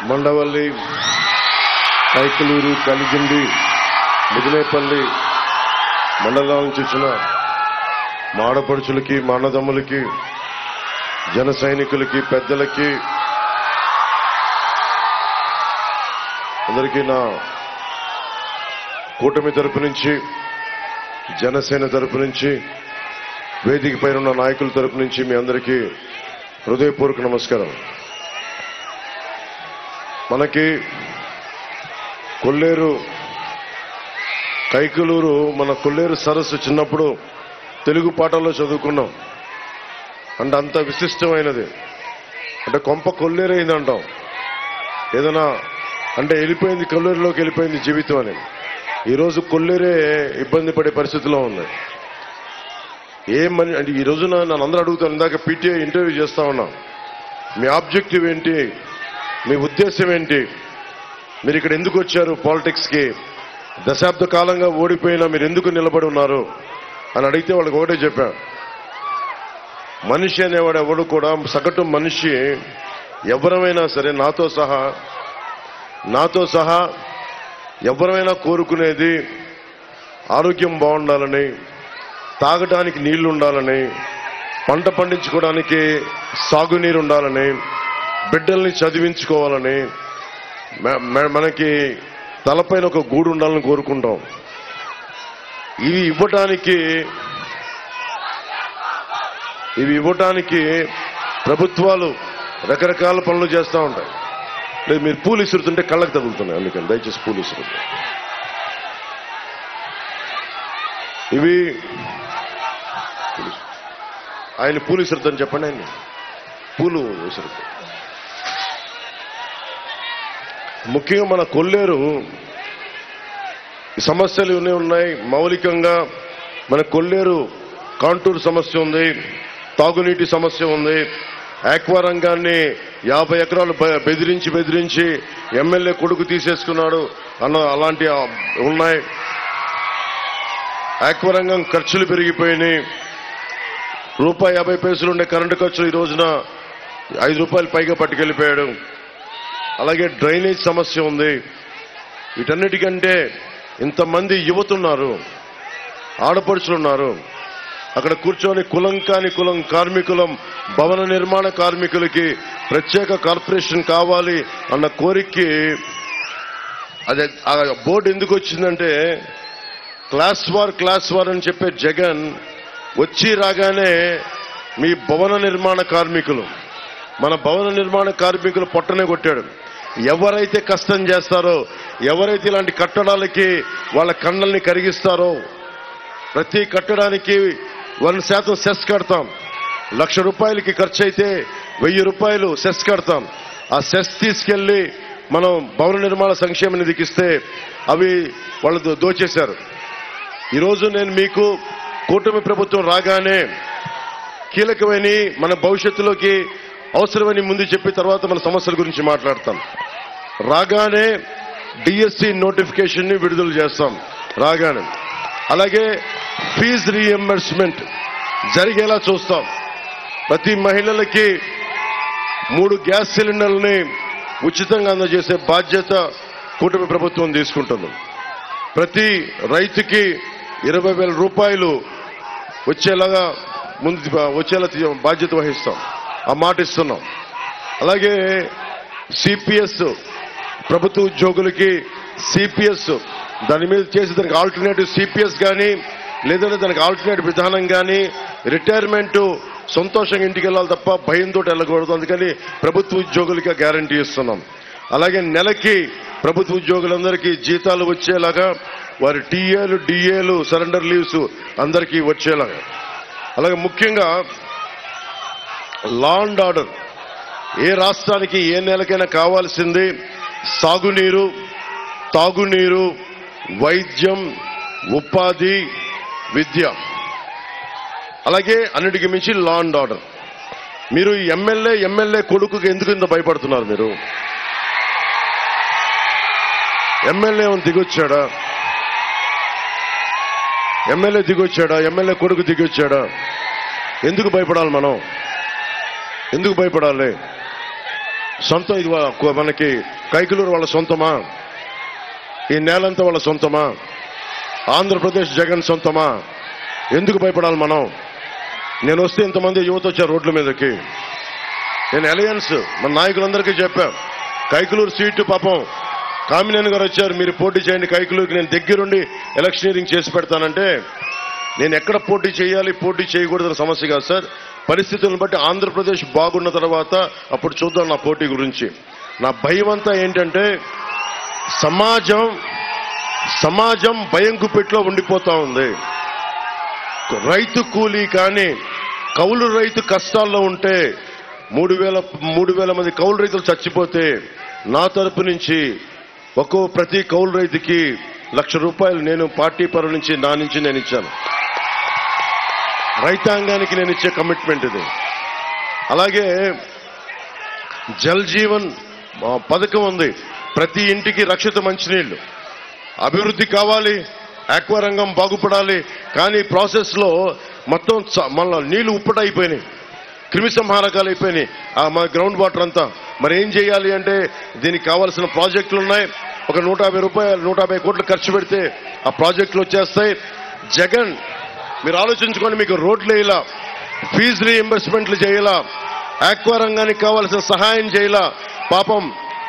మండవల్లి, కైకలూరు, కలిగిండి, ముదినేపల్లి మండలాల నుంచి వచ్చిన మా ఆడపడుచులకి, మా అన్నదమ్ములకి, జన సైనికులకి, పెద్దలకి అందరికీ నా కూటమి తరపు నుంచి, జనసేన తరపు నుంచి, వేదిక పైన ఉన్న నాయకుల తరపు నుంచి మీ అందరికీ హృదయపూర్వక నమస్కారం. మనకి కొల్లేరు, కైకలూరు, మన కొల్లేరు సరస్సు చిన్నప్పుడు తెలుగు పాఠాల్లో చదువుకున్నాం. అంటే అంత విశిష్టమైనది. అంటే కొంప కొల్లేరైంది అంటాం. ఏదైనా అంటే వెళ్ళిపోయింది, కొల్లేరులోకి వెళ్ళిపోయింది జీవితం అని. ఈరోజు కొల్లేరే ఇబ్బంది పడే పరిస్థితిలో ఉంది. ఏమని అంటే ఈ రోజున నన్ను అందరూ అడుగుతాను. ఇందాక పీటీఐ ఇంటర్వ్యూ చేస్తా ఉన్నా, మీ ఆబ్జెక్టివ్ ఏంటి, మీ ఉద్దేశం ఏంటి, మీరు ఇక్కడ ఎందుకు వచ్చారు పాలిటిక్స్కి, దశాబ్ద కాలంగా ఓడిపోయినా మీరు ఎందుకు నిలబడి ఉన్నారు అని అడిగితే వాళ్ళకి ఒకటే చెప్పా. మనిషి అనేవాడు ఎవడు కూడా, సగటు మనిషి ఎవరమైనా సరే, నాతో సహా ఎవరైనా కోరుకునేది ఆరోగ్యం బాగుండాలని, తాగడానికి నీళ్లు ఉండాలని, పంట పండించుకోవడానికి సాగునీరు ఉండాలని, బిడ్డల్ని చదివించుకోవాలని, మనకి తలపైన ఒక గూడు ఉండాలని కోరుకుంటాం. ఇవి ఇవ్వటానికి ప్రభుత్వాలు రకరకాల పనులు చేస్తూ ఉంటాయి. లేదు, మీరు పూలు ఇసురుతుంటే కళ్ళకు తగులుతున్నాయి, అందుకని దయచేసి పూలు ఇసురుతుంది. ఇవి ఆయన పూలు ఇసురుతుందని చెప్పండి. ఆయన పూలు ఇసురుతాయి. ముఖ్యంగా మన కొల్లేరు సమస్యలు ఉన్నాయి. మౌలికంగా మన కొల్లేరు కాంటూర్ సమస్య ఉంది, తాగునీటి సమస్య ఉంది. ఆక్వా రంగాన్ని 50 ఎకరాలు బెదిరించి ఎమ్మెల్యే కొడుకు తీసేసుకున్నాడు అలాంటి ఉన్నాయి. ఆక్వా రంగం ఖర్చులు పెరిగిపోయినాయి. ₹1.50 ఉండే కరెంటు ఖర్చులు ఈ రోజున ₹5 పైగా పట్టుకెళ్ళిపోయాడు. అలాగే డ్రైనేజ్ సమస్య ఉంది. వీటన్నిటికంటే ఇంతమంది యువతున్నారు, ఆడపడుచులున్నారు. అక్కడ కూర్చొని కులం కాని కులం కార్మికులం, భవన నిర్మాణ కార్మికులకి ప్రత్యేక కార్పొరేషన్ కావాలి అన్న కోరికకి అదే ఆ బోర్డు ఎందుకు వచ్చిందంటే, క్లాస్ వార్ అని చెప్పే జగన్ వచ్చి రాగానే మీ భవన నిర్మాణ కార్మికులు, మన భవన నిర్మాణ కార్మికులు పొట్టనే కొట్టాడు. ఎవరైతే కష్టం చేస్తారో, ఎవరైతే ఇలాంటి కట్టడాలకి వాళ్ళ కన్నల్ని కరిగిస్తారో, ప్రతి కట్టడానికి 1% సెస్ కడతాం. ₹1,00,000 ఖర్చు అయితే ₹1,000 సెస్ కడతాం. ఆ సెస్ తీసుకెళ్లి మనం భవన నిర్మాణ సంక్షేమ నిధికి ఇస్తే అవి వాళ్ళు దోచేశారు. ఈరోజు నేను మీకు కూటమి ప్రభుత్వం రాగానే కీలకమైన మన భవిష్యత్తులోకి అవసరమని ముందు చెప్పి తర్వాత మన సమస్యల గురించి మాట్లాడతాం. రాగానే డిఎస్సి నోటిఫికేషన్ ని విడుదల చేస్తాం రాగానే. అలాగే ఫీజు రీఎంబర్స్మెంట్ జరిగేలా చూస్తాం. ప్రతి మహిళలకి 3 గ్యాస్ సిలిండర్లని ఉచితంగా అందజేసే బాధ్యత కూటమి ప్రభుత్వం తీసుకుంటుంది. ప్రతి రైతుకి ₹20,000 వచ్చేలా బాధ్యత వహిస్తాం. ఆ మాట ఇస్తున్నాం. అలాగే సిపిఎస్, ప్రభుత్వ ఉద్యోగులకి సిపిఎస్, దాని మీద చేసి దానికి ఆల్టర్నేటివ్ సిపిఎస్ కానీ, లేదంటే దానికి ఆల్టర్నేటివ్ విధానం కానీ, రిటైర్మెంట్ సంతోషంగా ఇంటికి వెళ్ళాలి తప్ప భయంతో వెళ్ళకూడదు. అందుకని ప్రభుత్వ ఉద్యోగులకి గ్యారంటీ ఇస్తున్నాం. అలాగే నెలకి ప్రభుత్వ ఉద్యోగులందరికీ జీతాలు వచ్చేలాగా, వారి టీఏలు, డిఏలు, సరెండర్ లీవ్స్ అందరికీ వచ్చేలాగా. అలాగే ముఖ్యంగా లా అండ్ ఆర్డర్, ఏ రాష్ట్రానికి ఏ నెలకైనా కావాల్సింది సాగునీరు, తాగునీరు, వైద్యం, ఉపాధి, విద్య. అలాగే అన్నిటికీ మించి లా అండ్ ఆర్డర్. మీరు ఎమ్మెల్యే కొడుకుకి ఎందుకు ఇంత భయపడుతున్నారు? మీరు ఎమ్మెల్యే దిగొచ్చాడా? ఎమ్మెల్యే కొడుకు దిగొచ్చాడా? ఎందుకు భయపడాలి మనం? ఎందుకు భయపడాలి? సొంతం ఇది మనకి కైకలూరు వాళ్ళ సొంతమా? ఈ నేలంతా వాళ్ళ సొంతమా? ఆంధ్రప్రదేశ్ జగన్ సొంతమా? ఎందుకు భయపడాలి మనం? నేను వస్తే ఇంతమంది యువత వచ్చారు రోడ్ల మీదకి. నేను అలయన్స్ మన నాయకులందరికీ చెప్పా, కైకలూరు సీటు పాపం కామినేని గారు వచ్చారు, మీరు పోటీ చేయండి కైకలూరుకి, నేను దగ్గరుండి ఎలక్షనీరింగ్ చేసి పెడతానంటే, నేను ఎక్కడ పోటీ చేయాలి పోటీ చేయకూడదని సమస్య కాదు సార్. పరిస్థితులను బట్టి ఆంధ్రప్రదేశ్ బాగున్న తర్వాత అప్పుడు చూద్దాం నా పోటీ గురించి. నా భయం అంతా ఏంటంటే సమాజం భయం గుప్పెట్లో ఉండిపోతా ఉంది. రైతు కూలీ కానీ కౌలు రైతు కష్టాల్లో ఉంటే 3,000 మంది కౌలు రైతులు చచ్చిపోతే నా తరపు నుంచి ప్రతి కౌలు రైతుకి ₹1,00,000 నేను పార్టీ పరుల నుంచి నా నుంచి నేను ఇచ్చాను. రైతాంగానికి నేను ఇచ్చే కమిట్మెంట్ ఇది. అలాగే జల్ జీవన్ పథకం ఉంది, ప్రతి ఇంటికి రక్షిత మంచినీళ్లు. అభివృద్ధి కావాలి, ఆక్వా రంగం బాగుపడాలి, కానీ ప్రాసెస్ లో మొత్తం మళ్ళీ నీళ్లు ఉప్పటైపోయినాయి, క్రిమి సంహారకాలు అయిపోయినాయి మా గ్రౌండ్ వాటర్ అంతా. మరి ఏం చేయాలి అంటే దీనికి కావాల్సిన ప్రాజెక్టులు ఉన్నాయి. ఒక 150 కోట్లు ఖర్చు పెడితే ఆ ప్రాజెక్టులు వచ్చేస్తాయి. జగన్ మీరు ఆలోచించుకొని, మీకు రోడ్లు వేయాల, ఫీజు రీఎంబర్స్మెంట్లు చేయాల, ఆక్వా రంగానికి కావాల్సిన సహాయం చేయాల. పాపం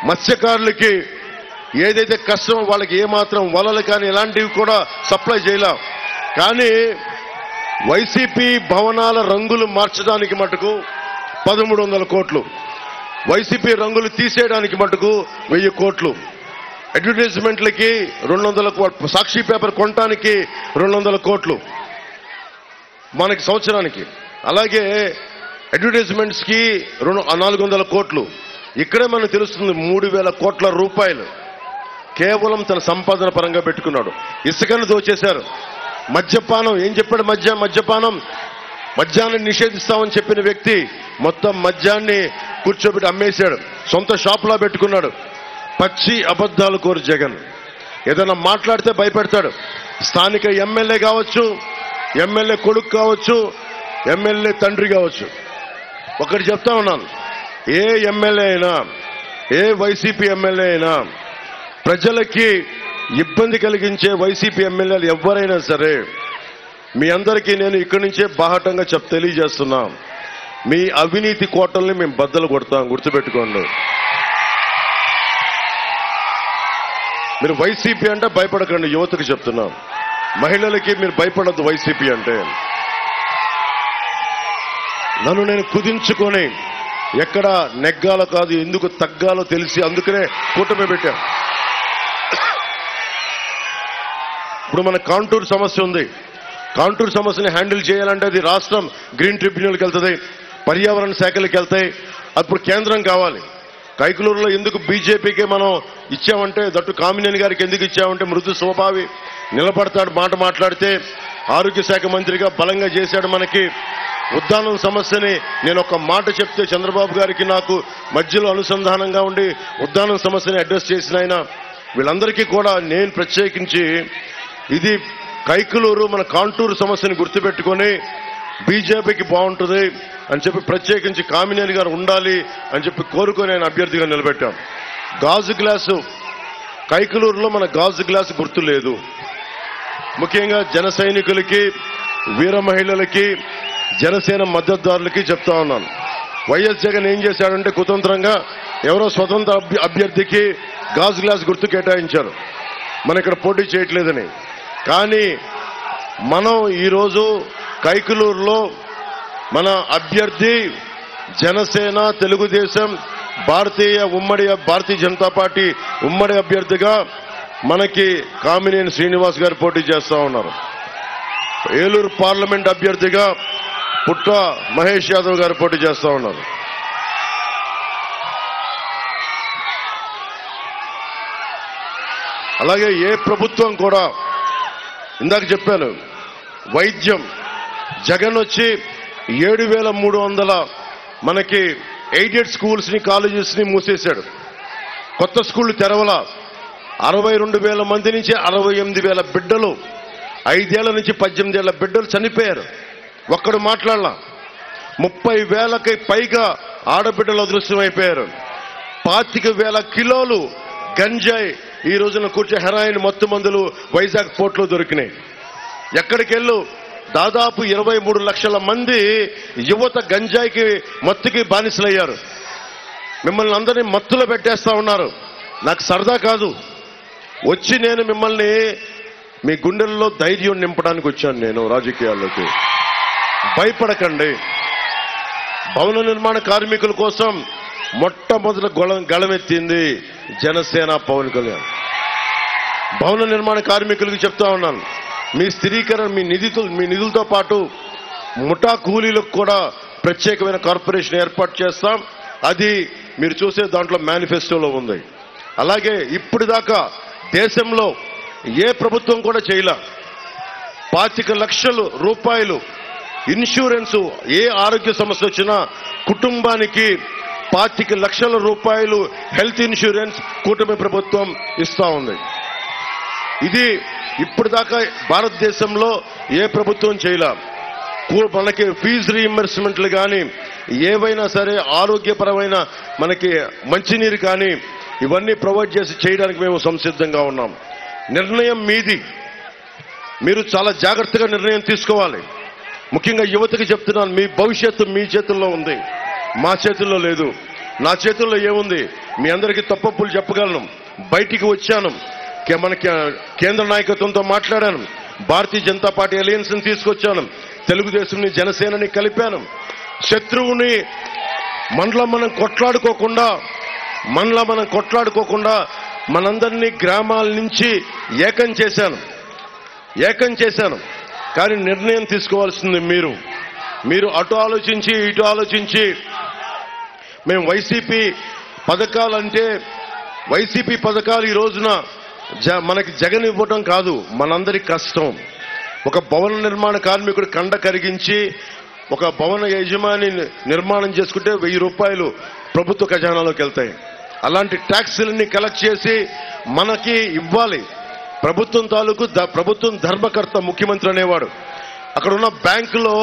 మత్స్యకారులకి ఏదైతే కష్టమో వాళ్ళకి ఏమాత్రం వలలు కానీ ఇలాంటివి కూడా సప్లై చేయాల. కానీ వైసీపీ భవనాల రంగులు మార్చడానికి మటుకు 1,300 కోట్లు, వైసీపీ రంగులు తీసేయడానికి మటుకు 1000 కోట్లు, అడ్వర్టైజ్మెంట్లకి 200 కోట్లు, సాక్షి పేపర్ కొనడానికి 200 కోట్లు మనకి సంవత్సరానికి. అలాగే అడ్వర్టైజ్మెంట్స్ కి 400 కోట్లు. ఇక్కడే మనకు తెలుస్తుంది 3,000 కోట్ల రూపాయలు కేవలం తన సంపాదన పరంగా పెట్టుకున్నాడు. ఇసుకను దోచేశారు. మద్యపానం ఏం చెప్పాడు? మద్యాన్ని నిషేధిస్తామని చెప్పిన వ్యక్తి మొత్తం మద్యాన్ని కూర్చోబెట్టి అమ్మేశాడు, సొంత షాపులా పెట్టుకున్నాడు. పచ్చి అబద్ధాలు కోరు జగన్. ఏదైనా మాట్లాడితే భయపెడతాడు. స్థానిక ఎమ్మెల్యే కావచ్చు, ఎమ్మెల్యే కొడుకు కావచ్చు, ఎమ్మెల్యే తండ్రి కావచ్చు. ఒకటి చెప్తా ఉన్నాను, ఏ ఎమ్మెల్యే అయినా, ఏ వైసీపీ ఎమ్మెల్యే అయినా, ప్రజలకి ఇబ్బంది కలిగించే వైసీపీ ఎమ్మెల్యేలు ఎవరైనా సరే, మీ అందరికీ నేను ఇక్కడి నుంచే బాహటంగా తెలియజేస్తున్నా, మీ అవినీతి కోటల్ని మేము బద్దలు కొడతాం, గుర్తుపెట్టుకోండి. మీరు వైసీపీ అంటే భయపడకండి, యువతకు చెప్తున్నాం. మహిళలకి మీరు భయపడద్దు వైసీపీ అంటే. నన్ను నేను కుదించుకొని ఎక్కడ నెగ్గాలో కాదు, ఎందుకు తగ్గాలో తెలిసి అందుకనే కూటమి పెట్టాం. ఇప్పుడు మన కాంటూర్ సమస్య ఉంది. కాంటూర్ సమస్యని హ్యాండిల్ చేయాలంటే అది రాష్ట్రం గ్రీన్ ట్రిబ్యునల్కి వెళ్తుంది, పర్యావరణ శాఖలకు వెళ్తాయి, అప్పుడు కేంద్రం కావాలి. కైకలూరులో ఎందుకు బీజేపీకే మనం ఇచ్చామంటే, దట్టు కామినేని గారికి ఎందుకు ఇచ్చామంటే మృదు స్వభావి, నిలబడతాడు, మాట మాట్లాడితే. ఆరోగ్య శాఖ మంత్రిగా బలంగా చేశాడు. మనకి ఉద్దానం సమస్యని నేను ఒక మాట చెప్తే చంద్రబాబు గారికి నాకు మధ్యలో అనుసంధానంగా ఉండి ఉద్దానం సమస్యని అడ్రస్ చేసిన ఆయన. వీళ్ళందరికీ కూడా నేను ప్రత్యేకించి ఇది కైకలూరు మన కాంటూరు సమస్యని గుర్తుపెట్టుకొని బీజేపీకి బాగుంటుంది అని చెప్పి ప్రత్యేకించి కామినేని గారు ఉండాలి అని చెప్పి కోరుకొని ఆయన అభ్యర్థిగా నిలబెట్టాం. గాజు గ్లాసు కైకలూరులో మన గాజు గ్లాసు గుర్తు లేదు. ముఖ్యంగా జన సైనికులకి, వీర మహిళలకి, జనసేన మద్దతుదారులకి చెప్తా ఉన్నాను. వైఎస్ జగన్ ఏం చేశాడంటే కుతంత్రంగా ఎవరో స్వతంత్ర అభ్యర్థికి గాజు గ్లాస్ గుర్తు కేటాయించారు, మన ఇక్కడ పోటీ చేయట్లేదని. కానీ మనం ఈరోజు కైకలూరులో మన అభ్యర్థి జనసేన, తెలుగుదేశం, భారతీయ జనతా పార్టీ ఉమ్మడి అభ్యర్థిగా మనకి కామినేని శ్రీనివాస్ గారు పోటీ చేస్తా ఉన్నారు. ఏలూరు పార్లమెంట్ అభ్యర్థిగా పుట్ట మహేష్ యాదవ్ గారు పోటీ చేస్తా ఉన్నారు. అలాగే ఏ ప్రభుత్వం కూడా, ఇందాక చెప్పాను, వైద్యం జగన్ వచ్చి 7,300 మనకి ఎయిడెడ్ స్కూల్స్ ని, కాలేజెస్ ని మూసేశాడు. కొత్త స్కూళ్లు తెరవల. 62,000 మంది నుంచి 68,000 బిడ్డలు, 5 ఏళ్ల నుంచి 18 ఏళ్ల బిడ్డలు చనిపోయారు. ఒక్కడు మాట్లాడలా. 30,000కి పైగా ఆడబిడ్డలు అదృశ్యమైపోయారు. 25,000 కిలోలు గంజాయి ఈ రోజున కూర్చో హెరాయిన్ మత్తు మందులు వైజాగ్ పోర్టులో దొరికినాయి. ఎక్కడికెళ్ళు దాదాపు 23 లక్షల మంది యువత గంజాయికి మత్తుకి బానిసలయ్యారు. మిమ్మల్ని అందరినీ మత్తులో పెట్టేస్తా ఉన్నారు. నాకు సరదా కాదు, వచ్చి నేను మిమ్మల్ని మీ గుండెల్లో ధైర్యం నింపడానికి వచ్చాను. నేను రాజకీయాల్లోకి భయపడకండి. భవన నిర్మాణ కార్మికుల కోసం మొట్టమొదటి గళమెత్తింది జనసేన పవన్ కళ్యాణ్. భవన నిర్మాణ కార్మికులకు చెప్తా ఉన్నాను, మీ స్థిరీకరణ మీ నిధులతో పాటు ముఠా కూలీలకు కూడా ప్రత్యేకమైన కార్పొరేషన్ ఏర్పాటు చేస్తాం. అది మీరు చూసే దాంట్లో మేనిఫెస్టోలో ఉంది. అలాగే ఇప్పుడు దాకా దేశంలో ఏ ప్రభుత్వం కూడా చేయలే. 25 లక్షల రూపాయలు ఇన్సూరెన్స్, ఏ ఆరోగ్య సమస్య వచ్చినా కుటుంబానికి 25 లక్షల రూపాయలు హెల్త్ ఇన్సూరెన్స్ కూటమి ప్రభుత్వం ఇస్తా ఉంది. ఇది ఇప్పుడు దాకా భారతదేశంలో ఏ ప్రభుత్వం చేయలే. మనకి ఫీజు రీయింబర్స్మెంట్లు కానీ ఏవైనా సరే ఆరోగ్యపరమైన మనకి మంచినీరు కానీ ఇవన్నీ ప్రొవైడ్ చేసి చేయడానికి మేము సంసిద్ధంగా ఉన్నాం. నిర్ణయం మీది, మీరు చాలా జాగ్రత్తగా నిర్ణయం తీసుకోవాలి. ముఖ్యంగా యువతకి చెప్తున్నాను, మీ భవిష్యత్తు మీ చేతుల్లో ఉంది, మా చేతుల్లో లేదు. నా చేతుల్లో ఏముంది? మీ అందరికీ తప్పప్పులు చెప్పగలను. బయటికి వచ్చాను, మనకి కేంద్ర నాయకత్వంతో మాట్లాడాను, భారతీయ జనతా పార్టీ అలయన్స్ ని తీసుకొచ్చాను, తెలుగుదేశంని జనసేనని కలిపాను. శత్రువుని మనలో మనం కొట్లాడుకోకుండా మనందరినీ గ్రామాల నుంచి ఏకం చేశాను. కానీ నిర్ణయం తీసుకోవాల్సింది మీరు అటు ఆలోచించి ఇటు ఆలోచించి మేము వైసీపీ పథకాలు ఈ రోజున మనకి జగన్ ఇవ్వటం కాదు, మనందరి కష్టం. ఒక భవన నిర్మాణ కార్మికుడు కండ కరిగించి ఒక భవన యజమాని నిర్మాణం చేసుకుంటే 1000 రూపాయలు ప్రభుత్వ ఖజానాలోకి వెళ్తాయి. అలాంటి ట్యాక్సులన్నీ కలెక్ట్ చేసి మనకి ఇవ్వాలి. ప్రభుత్వం ధర్మకర్త ముఖ్యమంత్రి అనేవాడు. అక్కడ ఉన్న బ్యాంకులో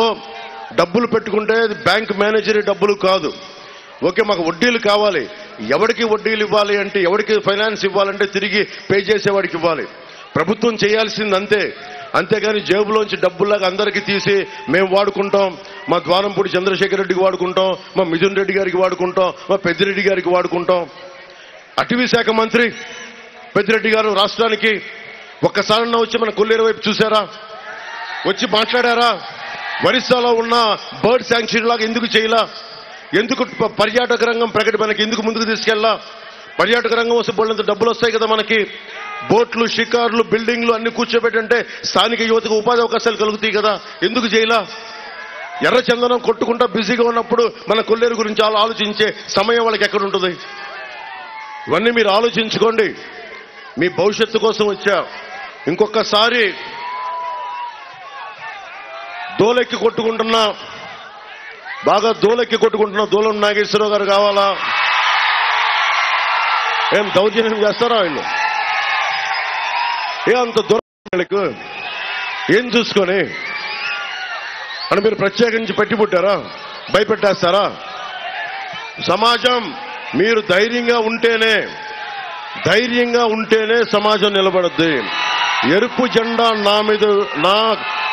డబ్బులు పెట్టుకుంటే బ్యాంక్ మేనేజర్ డబ్బులు కాదు. ఓకే, మాకు వడ్డీలు కావాలి. ఎవరికి వడ్డీలు ఇవ్వాలి అంటే, ఎవరికి ఫైనాన్స్ ఇవ్వాలంటే తిరిగి పే చేసేవాడికి ఇవ్వాలి. ప్రభుత్వం చేయాల్సింది అంతే. అంతేగాని జేబులోంచి డబ్బుల్లాగా అందరికీ తీసి మేము వాడుకుంటాం, మా ద్వారంపూడి చంద్రశేఖర్ రెడ్డికి వాడుకుంటాం, మా మిథున్ రెడ్డి గారికి వాడుకుంటాం, మా పెద్దిరెడ్డి గారికి వాడుకుంటాం. అటవీ శాఖ మంత్రి పెద్దిరెడ్డి గారు రాష్ట్రానికి ఒక్కసారన్నా వచ్చి మన కొల్లేరు వైపు చూశారా? వచ్చి మాట్లాడారా? ఒరిస్సాలో ఉన్న బర్డ్ శాంక్చురీ లాగా ఎందుకు చేయలా? ఎందుకు పర్యాటక రంగం మనకి ఎందుకు ముందుకు తీసుకెళ్ళా? పర్యాటక రంగం వస్తే బోళ్ళంత డబ్బులు వస్తాయి కదా మనకి. బోట్లు, షికార్లు, బిల్డింగ్లు అన్ని కూర్చోబెట్టంటే స్థానిక యువతకు ఉపాధి అవకాశాలు కలుగుతాయి కదా, ఎందుకు చేయలా? ఎర్రచందనం కొట్టుకుంటా బిజీగా ఉన్నప్పుడు మన కొల్లేరు గురించి ఆలోచించే సమయం వాళ్ళకి ఎక్కడ ఉంటుంది? ఇవన్నీ మీరు ఆలోచించుకోండి. మీ భవిష్యత్తు కోసం వచ్చా. ఇంకొకసారి బాగా దోలెక్కి కొట్టుకుంటున్నా దూలం నాగేశ్వరరావు గారు కావాలా? ఏం దౌర్జన్యం చేస్తారా వీళ్ళు? అంత దూరం ఏం చూసుకొని అని మీరు ప్రత్యేకించి పెట్టి పుట్టారా? భయపెట్టేస్తారా? సమాజం మీరు ధైర్యంగా ఉంటేనే సమాజం నిలబడద్ది. ఎరుపు జెండా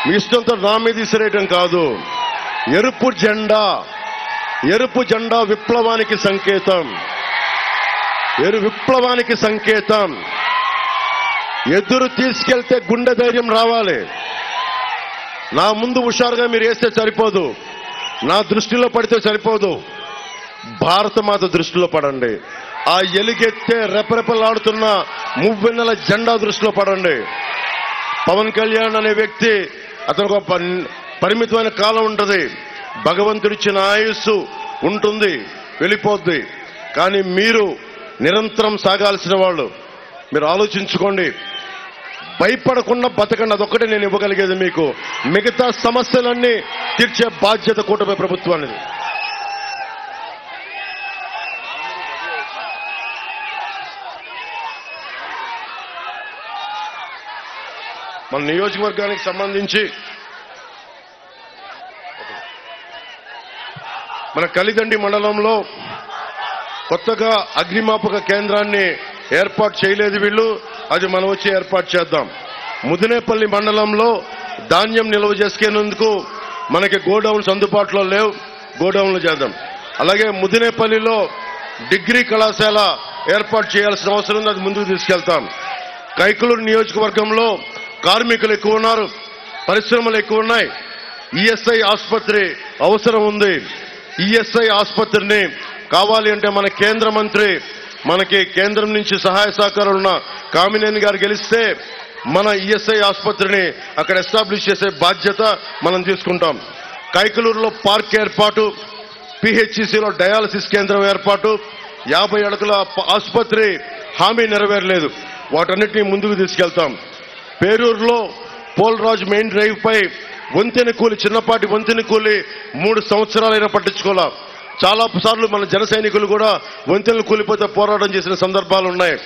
మీ ఇష్టంతో నా మీద విసిరేయటం కాదు. ఎరుపు జెండా విప్లవానికి సంకేతం. ఎదురు తీసుకెళ్తే గుండె ధైర్యం రావాలి. నా ముందు హుషారుగా మీరు వేస్తే సరిపోదు, నా దృష్టిలో పడితే సరిపోదు. భారతమాత దృష్టిలో పడండి. ఆ ఎలుగెత్తే రెపరెపలాడుతున్న మువ్వెన్నెల జెండా దృష్టిలో పడండి. పవన్ కళ్యాణ్ అనే వ్యక్తి, అతనికి ఒక పరిమితమైన కాలం ఉంటుంది. భగవంతుడిచ్చిన ఆయుస్సు ఉంటుంది, వెళ్ళిపోద్ది. కానీ మీరు నిరంతరం సాగాల్సిన వాళ్ళు. మీరు ఆలోచించుకోండి. భయపడకుండా బతకండి. అదొక్కటే నేను ఇవ్వగలిగేది మీకు. మిగతా సమస్యలన్నీ తీర్చే బాధ్యత కూటమి ప్రభుత్వానికి. మన నియోజకవర్గానికి సంబంధించి మన కలిదండి మండలంలో కొత్తగా అగ్నిమాపక కేంద్రాన్ని ఏర్పాటు చేయలేదు వీళ్ళు. అది మనం వచ్చి ఏర్పాటు చేద్దాం. ముదినేపల్లి మండలంలో ధాన్యం నిల్వ చేసుకునేందుకు మనకి గోడౌన్స్ అందుబాటులో లేవు, గోడౌన్లు చేద్దాం. అలాగే ముదినేపల్లిలో డిగ్రీ కళాశాల ఏర్పాటు చేయాల్సిన అవసరం ఉంది, అది ముందుకు తీసుకెళ్తాం. కైకలూరు నియోజకవర్గంలో కార్మికులు ఎక్కువ ఉన్నారు, పరిశ్రమలు ఎక్కువ ఉన్నాయి. ఈఎస్ఐ ఆసుపత్రి అవసరం ఉంది. ఈఎస్ఐ ఆసుపత్రిని కావాలి అంటే మన కేంద్ర మంత్రి, మనకి కేంద్రం నుంచి సహాయ సహకారాలు ఉన్న కామినేని గారు గెలిస్తే మన ఈఎస్ఐ ఆసుపత్రిని అక్కడ ఎస్టాబ్లిష్ చేసే బాధ్యత మనం తీసుకుంటాం. కైకలూరులో పార్క్ ఏర్పాటు, పిహెచ్సిలో డయాలసిస్ కేంద్రం ఏర్పాటు, 50 అడుగుల ఆసుపత్రి హామీ నెరవేరలేదు, వాటన్నిటినీ ముందుకు తీసుకెళ్తాం. పేరూరులో పోలరాజు మెయిన్ డ్రైవ్ పై వంతెన కూలి, చిన్నపాటి వంతెన కూలి 3 సంవత్సరాలైనా పట్టించుకోవాలా. చాలా సార్లు మన జన సైనికులు కూడా వంతెనలు కూలిపోతే పోరాటం చేసిన సందర్భాలు ఉన్నాయి,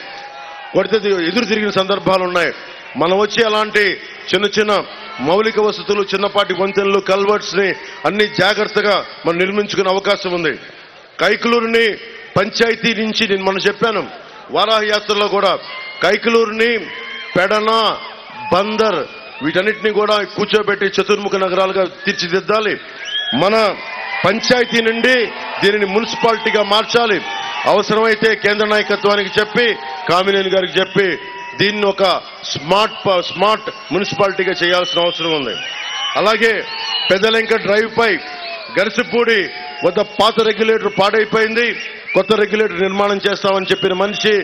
కొడితే ఎదురు తిరిగిన సందర్భాలు ఉన్నాయి. మనం వచ్చి అలాంటి చిన్న చిన్న మౌలిక వసతులు, చిన్నపాటి వంతెనలు, కల్వర్ట్స్ ని అన్ని జాగ్రత్తగా మనం నిర్మించుకునే అవకాశం ఉంది. కైకలూరుని పంచాయతీ నుంచి నేను మనం చెప్పాను వారాహ యాత్రలో కూడా, కైకలూరుని పెడన, బందర్ వీటన్నిటిని కూడా కూర్చోబెట్టి చతుర్ముఖ నగరాలుగా తీర్చిదిద్దాలి. మన పంచాయతీ నుండి దీనిని మున్సిపాలిటీగా మార్చాలి. అవసరమైతే కేంద్ర నాయకత్వానికి చెప్పి, కామినేని గారికి చెప్పి దీన్ని ఒక స్మార్ట్ మున్సిపాలిటీగా చేయాల్సిన అవసరం ఉంది. అలాగే పెద్దలెంక డ్రైవ్ పై గరిసిపూడి వద్ద పాత రెగ్యులేటర్ పాడైపోయింది, కొత్త రెగ్యులేటర్ నిర్మాణం చేస్తామని చెప్పిన మనిషి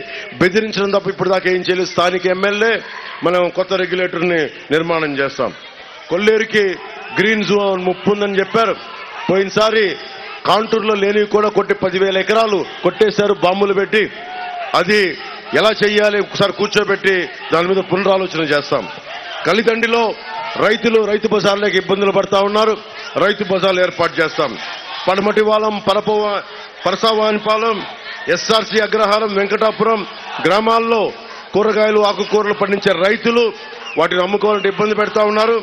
బెదిరించడం తప్ప ఇప్పుడు దాకా ఏం చేయలేదు. స్థానిక ఎమ్మెల్యే మనం కొత్త రెగ్యులేటర్ని నిర్మాణం చేస్తాం. కొల్లేరుకి గ్రీన్ జోన్ ముప్పు ఉందని చెప్పారు. పోయినసారి కాంటూరులో లేనివి కూడా కొట్టి 10,000 ఎకరాలు కొట్టేశారు బాంబులు పెట్టి. అది ఎలా చేయాలి ఒకసారి కూర్చోబెట్టి దాని మీద పునరాలోచన చేస్తాం. కలిదండిలో రైతులు రైతు బజార్లకు ఇబ్బందులు పడతా ఉన్నారు, రైతు బజార్లు ఏర్పాటు చేస్తాం. పడమటివాలం, పరసవానిపాలెం, ఎస్ఆర్సీ అగ్రహారం, వెంకటాపురం గ్రామాల్లో కూరగాయలు, ఆకుకూరలు పండించే రైతులు వాటిని అమ్ముకోవాలంటే ఇబ్బంది పెడతా ఉన్నారు.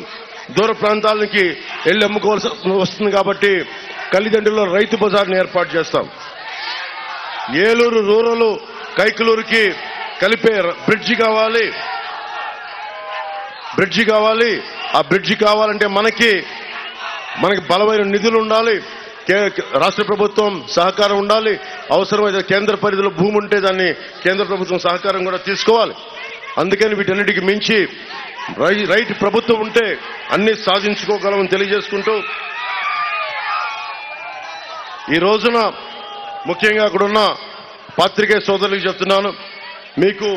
దూర ప్రాంతాలకి వెళ్లి అమ్ముకోవాల్సి వస్తుంది కాబట్టి కలిదండిలో రైతు బజార్ని ఏర్పాటు చేస్తాం. ఏలూరు రూరల్ కైకలూరుకి కలిపే బ్రిడ్జి కావాలి. ఆ బ్రిడ్జి కావాలంటే మనకి బలమైన నిధులు ఉండాలి, రాష్ట్ర ప్రభుత్వం సహకారం ఉండాలి. అవసరమైతే కేంద్ర పరిధిలో భూమి ఉంటే దాన్ని కేంద్ర ప్రభుత్వం సహకారం కూడా తీసుకోవాలి. అందుకని వీటన్నిటికి మించి రైట్ ప్రభుత్వం ఉంటే అన్ని సాధించుకోగలమని తెలియజేసుకుంటూ, ఈ రోజున ముఖ్యంగా అక్కడున్న పాత్రికేయ సోదరులకు చెప్తున్నాను, మీకు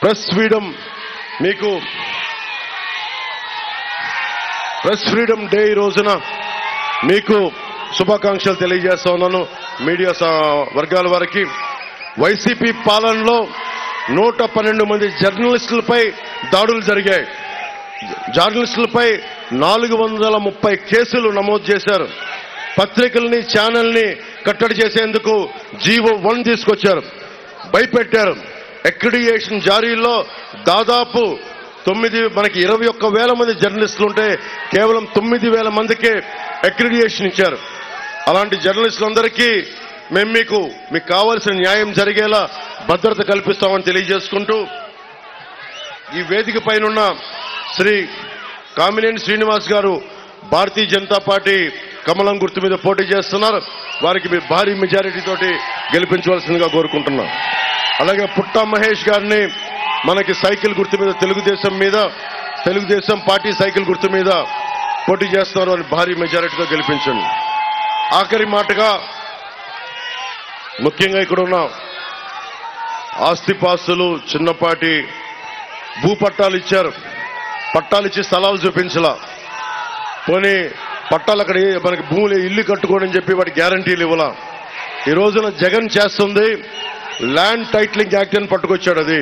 ప్రెస్ ఫ్రీడమ్ డే ఈ రోజున మీకు శుభాకాంక్షలు తెలియజేస్తా ఉన్నాను. మీడియా వర్గాల వారికి వైసీపీ పాలనలో 112 మంది జర్నలిస్టులపై దాడులు జరిగాయి. జర్నలిస్టులపై 430 కేసులు నమోదు చేశారు. పత్రికల్ని, ఛానల్ని కట్టడి చేసేందుకు జీవో 1 తీసుకొచ్చారు, భయపెట్టారు. అక్రిడిటేషన్ జారీలో దాదాపు మనకి 21,000 మంది జర్నలిస్టులు ఉంటే కేవలం 9,000 మందికే అక్రిడిటేషన్ ఇచ్చారు. అలాంటి జర్నలిస్టులందరికీ మేము మీకు కావాల్సిన న్యాయం జరిగేలా భద్రత కల్పిస్తామని తెలియజేసుకుంటూ, ఈ వేదిక పైన శ్రీ కామినేని శ్రీనివాస్ గారు భారతీయ జనతా పార్టీ కమలం గుర్తు మీద పోటీ చేస్తున్నారు. వారికి మీరు భారీ మెజారిటీ తోటి గెలిపించవలసిందిగా కోరుకుంటున్నాం. అలాగే పుట్టా మహేష్ గారిని మనకి సైకిల్ గుర్తు మీద తెలుగుదేశం పార్టీ సైకిల్ గుర్తు మీద పోటీ చేస్తున్నారు అని భారీ మెజారిటీతో గెలిపించండి. ఆఖరి మాటగా ముఖ్యంగా ఇక్కడున్న ఆస్తిపాస్తులు, చిన్నపాటి భూపట్టాలు ఇచ్చారు, పట్టాలిచ్చి స్థలాలు చూపించలా. పోనీ పట్టాలు అక్కడ మనకి భూములు ఇల్లు కట్టుకోనని చెప్పి వాటి గ్యారంటీలు ఇవ్వాల. ఈ రోజున జగన్ చేస్తుంది ల్యాండ్ టైటిలింగ్ యాక్ట్ అని పట్టుకొచ్చాడు. అది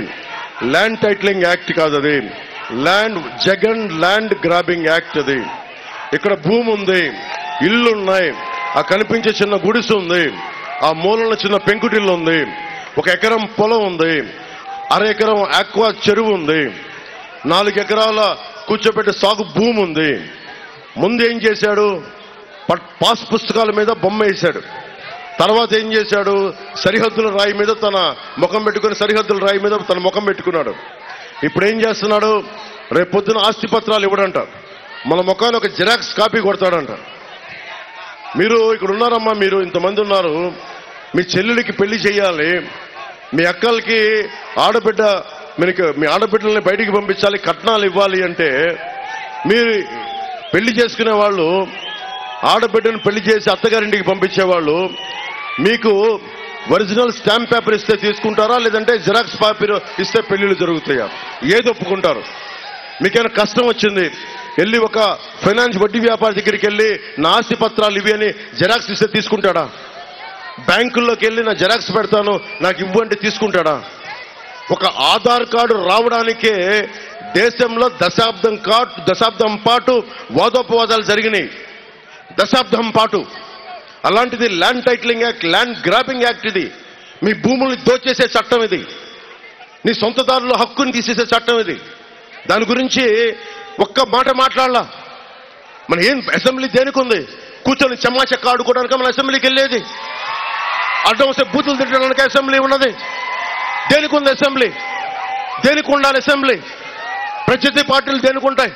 ల్యాండ్ టైటిలింగ్ యాక్ట్ కాదు, అది జగన్ ల్యాండ్ గ్రాబింగ్ యాక్ట్. అది ఇక్కడ భూమి ఉంది, ఇల్లున్నాయి, ఆ కనిపించే చిన్న గుడిసె ఉంది, ఆ మూలంలో చిన్న పెంకుటిల్లు ఉంది, 1 ఎకరం పొలం ఉంది, 1/2 ఎకరం ఆక్వా చెరువు ఉంది, 4 ఎకరాల కూర్చోబెట్టే సాగు భూమి ఉంది. ముందు ఏం చేశాడు? పాస్ పుస్తకాల మీద బొమ్మ వేశాడు. తర్వాత ఏం చేశాడు? సరిహద్దుల రాయి మీద తన ముఖం పెట్టుకుని సరిహద్దుల రాయి మీద తన ముఖం పెట్టుకున్నాడు. ఇప్పుడు ఏం చేస్తున్నాడు? రేపు పొద్దున ఆస్తి పత్రాలు ఇవ్వడంట, మన ముఖాన్ని ఒక జిరాక్స్ కాపీ కొడతాడంట. మీరు ఇక్కడ ఉన్నారమ్మా, మీరు ఇంతమంది ఉన్నారు, మీ చెల్లెలికి పెళ్లి చేయాలి, మీ అక్కలకి ఆడబిడ్డ, మీ ఆడబిడ్డల్ని బయటికి పంపించాలి, కట్నాలు ఇవ్వాలి అంటే మీరు పెళ్లి చేసుకునే వాళ్ళు, ఆడబిడ్డను పెళ్లి చేసి అత్తగారింటికి పంపించేవాళ్ళు మీకు ఒరిజినల్ స్టాంప్ పేపర్ ఇస్తే తీసుకుంటారా, లేదంటే జిరాక్స్ పేపర్ ఇస్తే పెళ్లిళ్ళు జరుగుతాయా? ఏది ఒప్పుకుంటారు? మీకైనా కష్టం వచ్చింది, వెళ్ళి ఒక ఫైనాన్స్ వడ్డీ వ్యాపారి దగ్గరికి వెళ్ళి నా ఆస్తి పత్రాలు ఇవి అని జిరాక్స్ ఇస్తే తీసుకుంటాడా? బ్యాంకుల్లోకి వెళ్ళి నా జిరాక్స్ పెడతాను నాకు ఇవ్వంటే తీసుకుంటాడా? ఒక ఆధార్ కార్డు రావడానికే దేశంలో దశాబ్దం పాటు వాదోపవాదాలు జరిగినాయి. దశాబ్దం పాటు. అలాంటిది land titling act, land grabbing act ఇది. మీ భూముల్ని దోచేసే చట్టం ఇది. నీ సొంతదారుల హక్కుని తీసేసే చట్టం ఇది. దాని గురించి ఒక్క మాట మాట్లాడాల. మన ఏం అసెంబ్లీ దేనికి ఉంది? కూర్చొని చెమ్మాచెక్క ఆడుకోవడానికి మన అసెంబ్లీకి వెళ్ళేది. అడ్డం వస్తే బూతులు తిట్టడానికి అసెంబ్లీ ఉన్నది. దేనికి ఉంది అసెంబ్లీ? దేనికి ఉండాలి అసెంబ్లీ? ప్రత్యర్థి పార్టీలు దేనికి ఉంటాయి?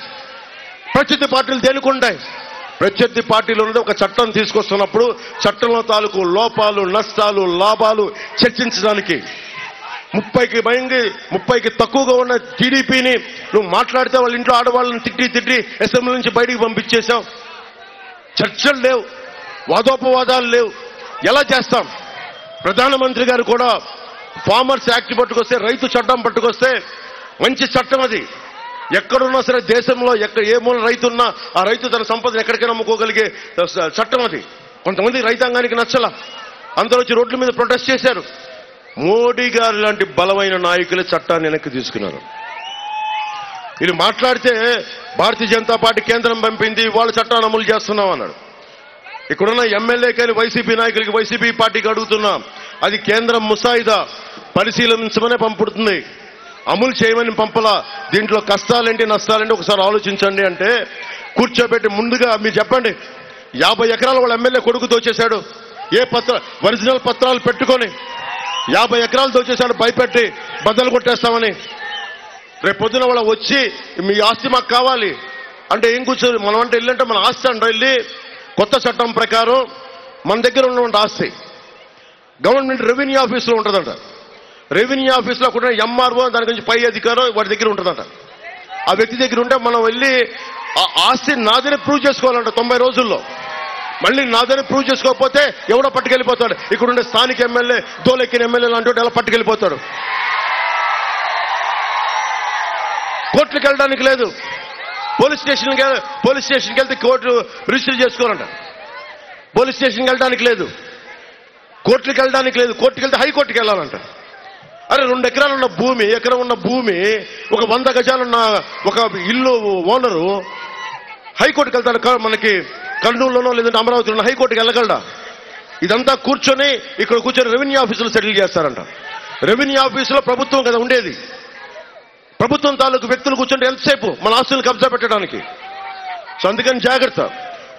ప్రత్యర్థి పార్టీలు ఉన్నది ఒక చట్టం తీసుకొస్తున్నప్పుడు చట్టంలో తాలూకు లోపాలు, నష్టాలు, లాభాలు చర్చించడానికి. 30కి తక్కువగా ఉన్న టీడీపీని నువ్వు మాట్లాడితే వాళ్ళ ఇంట్లో ఆడవాళ్ళని తిట్టి అసెంబ్లీ నుంచి బయటికి పంపించేశావు. చర్చలు లేవు, వాదోపవాదాలు లేవు. ఎలా చేస్తాం? ప్రధానమంత్రి గారు కూడా ఫార్మర్స్ యాక్ట్ పట్టుకొస్తే, రైతు చట్టం పట్టుకొస్తే మంచి చట్టం అది. ఎక్కడున్నా సరే దేశంలో ఏ మూల రైతు ఉన్నా ఆ రైతు తన సంపదను ఎక్కడికైనా అమ్ముకోగలిగే చట్టం అది. కొంతమంది రైతాంగానికి నచ్చల, అందరూ వచ్చి రోడ్ల మీద ప్రొటెస్ట్ చేశారు. మోడీ గారు లాంటి బలమైన నాయకులు చట్టాన్ని వెనక్కి తీసుకున్నారు. వీళ్ళు మాట్లాడితే భారతీయ జనతా పార్టీ కేంద్రం పంపింది, వాళ్ళ చట్టాన్ని అమలు చేస్తున్నాం అన్నాడు. ఇక్కడున్న ఎమ్మెల్యేకి, వైసీపీ నాయకులకి, వైసీపీ పార్టీకి అడుగుతున్నాం, అది కేంద్రం ముసాయిదా పరిశీలించమనే పంపుతుంది, అమలు చేయమని పంపలా. దీంట్లో కష్టాలేంటి నష్టాలేంటి ఒకసారి ఆలోచించండి అంటే కూర్చోబెట్టి ముందుగా మీరు చెప్పండి. 50 ఎకరాలు వాళ్ళ ఎమ్మెల్యే కొడుకు దోచేశాడు. ఒరిజినల్ పత్రాలు పెట్టుకొని 50 ఎకరాలు దోచేశాడు, భయపెట్టి బద్దలు కొట్టేస్తామని. రేపు పొద్దున వాళ్ళ వచ్చి మీ ఆస్తి మాకు కావాలి అంటే ఏం కూర్చొని మనం అంటే వెళ్ళంటే మన ఆస్తి అంట వెళ్ళి కొత్త చట్టం ప్రకారం మన దగ్గర ఉన్నటువంటి ఆస్తి గవర్నమెంట్ రెవెన్యూ ఆఫీసులో ఉంటుందంట. రెవెన్యూ ఆఫీసులో కూడా ఎంఆర్ఓ దాని గురించి పై అధికారం వాడి దగ్గర ఉంటుందంట. ఆ వ్యక్తి దగ్గర ఉంటే మనం వెళ్ళి ఆ ఆస్తి నాదని ప్రూవ్ చేసుకోవాలంట 90 రోజుల్లో. మళ్ళీ నాదని ప్రూవ్ చేసుకోకపోతే ఎవడో పట్టుకెళ్ళిపోతాడు. ఇక్కడుండే స్థానిక ఎమ్మెల్యే, దోలెక్కిన ఎమ్మెల్యే లాంటి ఎలా పట్టుకెళ్ళిపోతాడు. కోర్టులకు వెళ్ళడానికి లేదు. పోలీస్ స్టేషన్కి వెళ్తే కోర్టు రిజిస్టర్ చేసుకోవాలంట. పోలీస్ స్టేషన్కి వెళ్ళడానికి లేదు, కోర్టులకు వెళ్ళడానికి లేదు. కోర్టుకు వెళ్తే హైకోర్టుకి వెళ్ళాలంట. అరే 2 ఎకరాలు ఉన్న భూమి, ఎకరం ఉన్న భూమి, ఒక 100 గజాలున్న ఒక ఇల్లు ఓనరు హైకోర్టుకి వెళ్తాడు. మనకి కర్నూలులోనో లేదంటే అమరావతిలోనో హైకోర్టుకి వెళ్ళగలడా? ఇదంతా ఇక్కడ కూర్చొని రెవెన్యూ ఆఫీసులో సెటిల్ చేస్తారంట. రెవెన్యూ ఆఫీసులో ప్రభుత్వం కదా ఉండేది. ప్రభుత్వం తాలూకు వ్యక్తులు కూర్చుంటే ఎంతసేపు మన ఆస్తులను కబ్జా పెట్టడానికి. సో అందుకని జాగ్రత్త.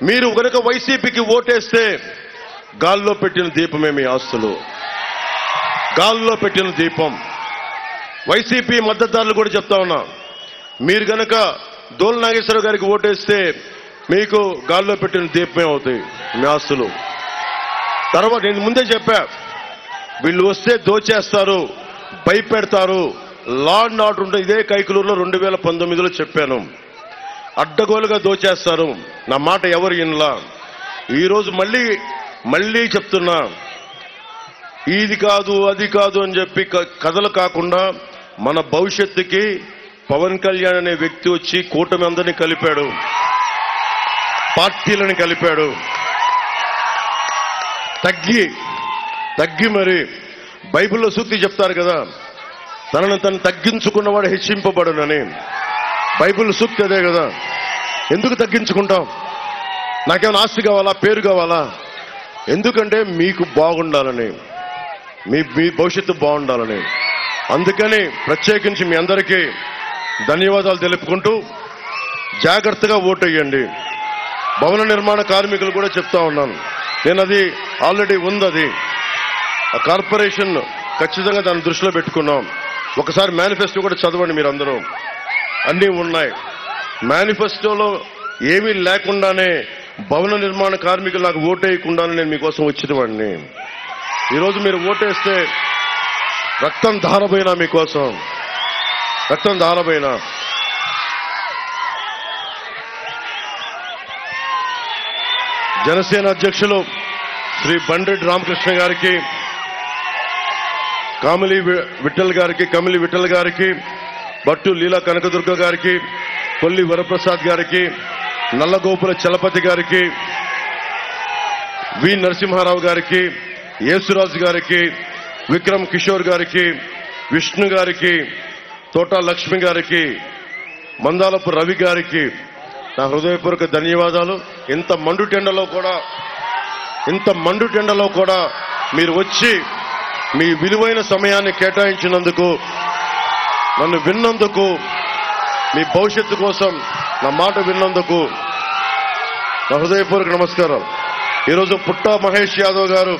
మీరు కనుక వైసీపీకి ఓటేస్తే గాల్లో పెట్టిన దీపమే మీ ఆస్తులు, గాల్లో పెట్టిన దీపం. వైసీపీ మద్దతుదారులు కూడా చెప్తా ఉన్నా, మీరు కనుక దోల నాగేశ్వరరావు గారికి ఓటేస్తే మీకు గాల్లో పెట్టిన దీపమే అవుతాయి మీ ఆస్తులు. తర్వాత నేను ముందే చెప్పా, వీళ్ళు వస్తే దోచేస్తారు, భయపెడతారు, లా అండ్ ఆర్డర్ ఉంటుంది. ఇదే కైకలూరులో 2019లో చెప్పాను, అడ్డగోలుగా దోచేస్తారు. నా మాట ఎవరు వినలా. ఈరోజు మళ్ళీ చెప్తున్నా, ఇది కాదు అది కాదు అని చెప్పి కథలు కాకుండా మన భవిష్యత్తుకి పవన్ కళ్యాణ్ అనే వ్యక్తి వచ్చి కూటమి అందరినీ కలిపాడు, పార్టీలను కలిపాడు. తగ్గి మరి బైబిల్లో సూక్తి చెప్తారు కదా, తనను తను తగ్గించుకున్నవాడు హెచ్చింపబడునని. బైబిల్ సూక్తి అదే కదా. ఎందుకు తగ్గించుకుంటాం? నాకేమైనా ఆస్తి కావాలా, పేరు కావాలా? ఎందుకంటే మీకు బాగుండాలని, మీ భవిష్యత్తు బాగుండాలని. అందుకని ప్రత్యేకించి మీ అందరికీ ధన్యవాదాలు తెలుపుకుంటూ జాగ్రత్తగా ఓటు వేయండి. భవన నిర్మాణ కార్మికులు కూడా చెప్తా ఉన్నాను, నేను అది ఆల్రెడీ ఉంది. అది ఆ కార్పొరేషన్ ఖచ్చితంగా దాన్ని దృష్టిలో పెట్టుకున్నాం. ఒకసారి మేనిఫెస్టో కూడా చదవండి మీరందరూ, అన్నీ ఉన్నాయి. మేనిఫెస్టోలో ఏమీ లేకుండానే భవన నిర్మాణ కార్మికులు నాకు ఓటేయకుండానే నేను మీకోసం వచ్చినవాడిని. ఈరోజు మీరు ఓటేస్తే రక్తం ధారబోయినా మీకోసం, రక్తం ధారబోయినా. జనసేన అధ్యక్షులు శ్రీ బండ్రెడ్డి రామకృష్ణ గారికి, కమిలి విఠల్ గారికి, బట్టు లీలా కనకదుర్గ గారికి, కొల్లి వరప్రసాద్ గారికి, నల్లగోపుల చలపతి గారికి, వి నరసింహారావు గారికి, యేసురాజు గారికి, విక్రమ్ కిషోర్ గారికి, విష్ణు గారికి, తోటా లక్ష్మి గారికి, మందాలపు రవి గారికి నా హృదయపూర్వక ధన్యవాదాలు. ఇంత మండుటెండలో కూడా మీరు వచ్చి మీ విలువైన సమయాన్ని కేటాయించినందుకు, నన్ను విన్నందుకు, మీ భవిష్యత్తు కోసం నా మాట విన్నందుకు నా హృదయపూర్వక నమస్కారాలు. ఈరోజు పుట్టా మహేష్ యాదవ్ గారు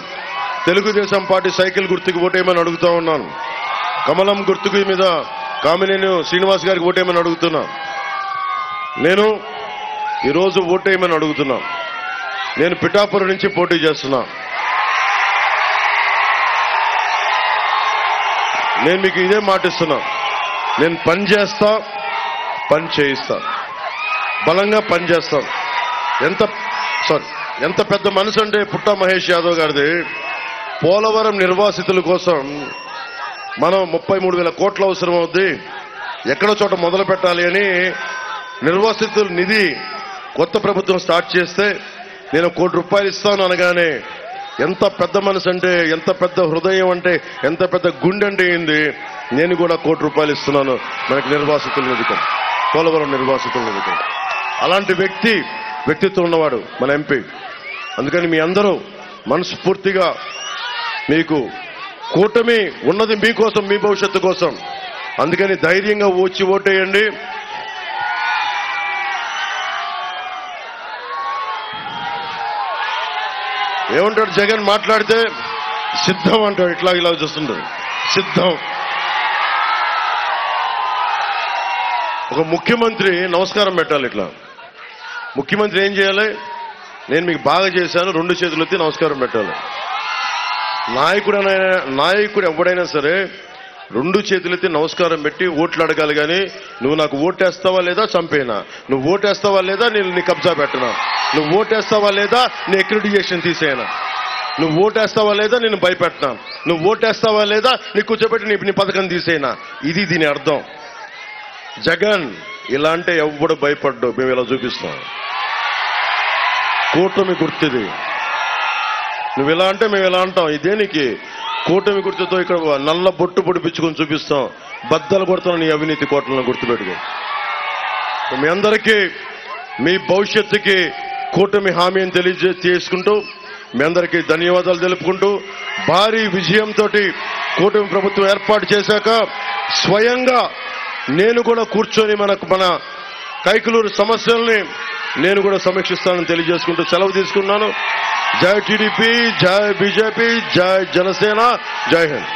తెలుగుదేశం పార్టీ సైకిల్ గుర్తుకు ఓటేయమని అడుగుతా ఉన్నాను. కమలం గుర్తుకు మీద కామినేని శ్రీనివాస్ గారికి ఓటేయమని అడుగుతున్నా. నేను ఈరోజు ఓటేయమని అడుగుతున్నా. నేను పిఠాపురం నుంచి పోటీ చేస్తున్నా. నేను మీకు ఇదే మాటిస్తున్నా. నేను పని చేస్తా, పని చేయిస్తా, బలంగా పని చేస్తాను. ఎంత పెద్ద మనసు అంటే పుట్టా మహేష్ యాదవ్ గారిది. పోలవరం నిర్వాసితుల కోసం మనం 33,000 కోట్లు అవసరం అవుద్ది, ఎక్కడో చోట మొదలు పెట్టాలి అని నిర్వాసితుల నిధి కొత్త ప్రభుత్వం స్టార్ట్ చేస్తే నేను ₹1 కోటి ఇస్తాను అనగానే ఎంత పెద్ద మనసు అంటే, ఎంత పెద్ద హృదయం అంటే, ఎంత పెద్ద గుండె అంటే ఏంది. నేను కూడా ₹1 కోటి ఇస్తున్నాను మనకి నిర్వాసితుల నిధికం, పోలవరం నిర్వాసితుల నిధికం. అలాంటి వ్యక్తిత్వం ఉన్నవాడు మన ఎంపీ. అందుకని మీ అందరూ మనస్ఫూర్తిగా, మీకు కూటమి ఉన్నది మీకోసం, మీ భవిష్యత్తు కోసం. అందుకని ధైర్యంగా వచ్చి ఓటేయండి. ఏమంటాడు జగన్ మాట్లాడితే? సిద్ధం అంటాడు. ఇలా చూస్తుంటాడు, సిద్ధం. ఒక ముఖ్యమంత్రి నమస్కారం పెట్టాలి. ఇట్లా ముఖ్యమంత్రి ఏం చేయాలి? నేను మీకు బాగా చేశాను, 2 చేతులు ఎత్తి నమస్కారం పెట్టాలి. నాయకుడు ఎవడైనా సరే 2 చేతులెత్తి నమస్కారం పెట్టి ఓట్లు అడగాలి. కానీ నువ్వు నాకు ఓటేస్తావా లేదా చంపేనా, నువ్వు ఓటేస్తావా లేదా నేను నీ కబ్జా పెట్టనా, నువ్వు ఓటేస్తావా లేదా నీ అక్రిడిటేషన్ తీసేయనా, నువ్వు ఓటేస్తావా లేదా నేను భయపెట్టనా, నువ్వు ఓటేస్తావా లేదా నీ కూర్చోబెట్టి నీ పథకం తీసేయనా, ఇది దీని అర్థం. జగన్ ఇలా అంటే ఎవడు భయపడ్డు. మేము ఇలా చూపిస్తాం. కూటమి గుర్తుది. నువ్వు ఇలా అంటే మేము ఇలా అంటాం. ఇదేనికి కూటమి గుర్తుతో ఇక్కడ నల్ల బొట్టు పొడిపించుకొని చూపిస్తాం. బద్దలు కొడుతున్న నీ అవినీతి కోటలను గుర్తుపెట్టుకో. మీ అందరికీ మీ భవిష్యత్తుకి కూటమి హామీని తెలియజేసుకుంటూ మీ అందరికీ ధన్యవాదాలు తెలుపుకుంటూ, భారీ విజయంతో కూటమి ప్రభుత్వం ఏర్పాటు చేశాక స్వయంగా నేను కూడా కూర్చొని మన కైకలూరు సమస్యల్ని నేను కూడా సమీక్షిస్తానని తెలియజేసుకుంటూ సెలవు తీసుకున్నాను. జై టీడీపీ, జై బీజేపీ, జై జనసేన, జై హింద్.